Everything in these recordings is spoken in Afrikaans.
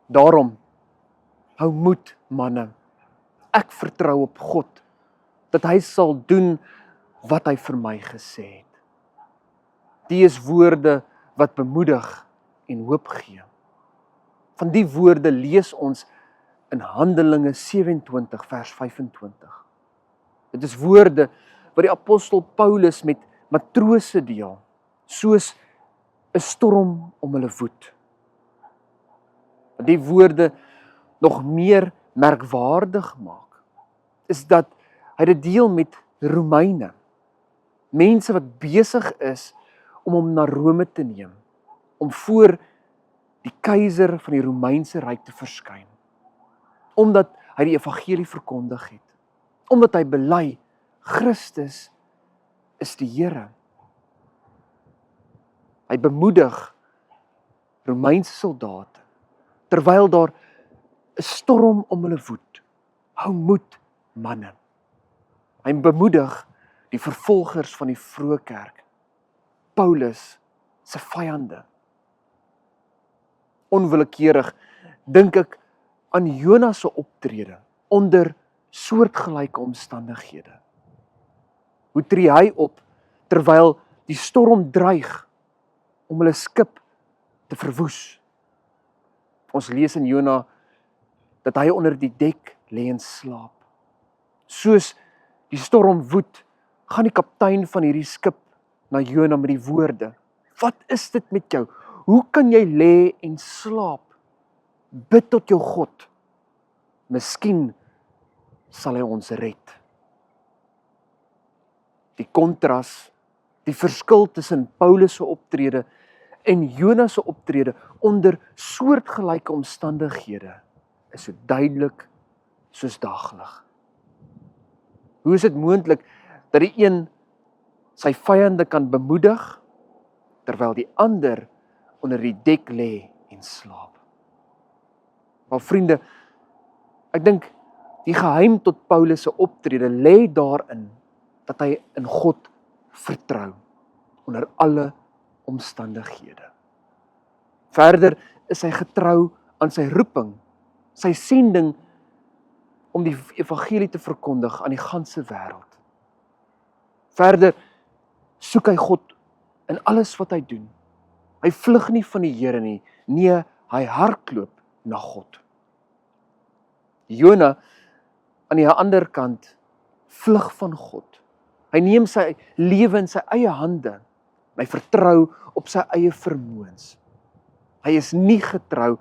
Daarom, hou moed, manne. Ek vertrou op God, dat hy sal doen wat hy vir my gesê het. Die is woorde wat bemoedig en hoop gee. Van die woorde lees ons in Handelinge 27 vers 25. Dit is woorde wat die apostel Paulus met matrose deel, soos 'n storm om hulle woed. Wat die woorde nog meer merkwaardig maak, is dat hy dit deel met Romeine, mense wat besig is om hom na Rome te neem, om voor die keiser van die Romeinse ryk te verskyn, omdat hy die evangelie verkondig het, omdat hy bely, Christus is die Here. Hy bemoedig Romeinse soldate, terwyl daar 'n storm om hulle woed. Hou moed, manne. Hy bemoedig die vervolgers van die vroeë kerk, Paulus se vyande. Onwillekeurig dink ek aan Jonas se optrede onder soortgelyke omstandighede. Hoe tree hy op terwyl die storm dreig om hulle skip te verwoes? Ons lees in Jona dat hy onder die dek lê en slaap. Soos die storm woed, gaan die kaptein van hierdie skip na Jona met die woorde: "Wat is dit met jou? Hoe kan jy lê en slaap? Bid tot jou God. Miskien sal hy ons red." Die kontras, die verskil tussen Paulus se optrede en Jonas se optrede onder soortgelyke omstandighede is so duidelik soos daglig. Hoe is dit moontlik dat die een sy vyande kan bemoedig, terwyl die ander onder die dek lê en slaap? Maar vriende, ek dink die geheim tot Paulus se optrede lê daarin dat hy in God vertrou onder alle omstandighede. Verder is hy getrou aan sy roeping, sy sending om die evangelie te verkondig aan die ganse wêreld. Verder soek hy God in alles wat hy doen. Hy vlug nie van die Here nie, nee, hy hardloop na God. Jona aan die ander kant vlug van God. Hy neem sy lewe in sy eie hande. Hy vertrou op sy eie vermoëns. Hy is nie getrou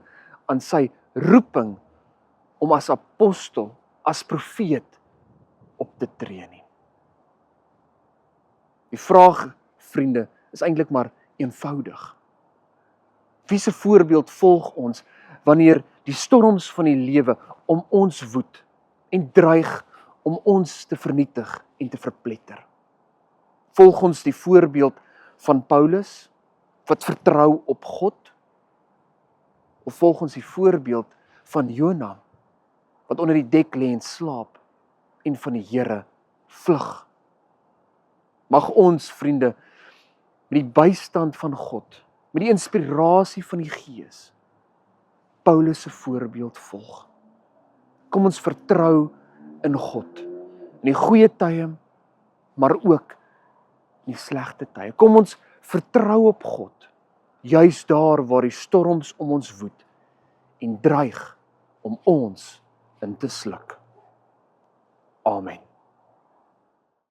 aan sy roeping om as apostel, as profeet op te tree nie. Die vraag, vriende, is eintlik maar eenvoudig. Wie se voorbeeld volg ons wanneer die storms van die lewe om ons woed en dreig om ons te vernietig en te verpletter? Volg ons die voorbeeld van Paulus wat vertrou op God? Of volg ons die voorbeeld van Jona wat onder die dek lê en slaap en van die Here vlug? Mag ons, vriende, met die bystand van God, met die inspirasie van die Gees, Paulus se voorbeeld volg. Kom ons vertrou in God, in die goeie tye, maar ook in die slegte tye. Kom ons vertrou op God, juis daar waar die storms om ons woed en dreig om ons in te sluk.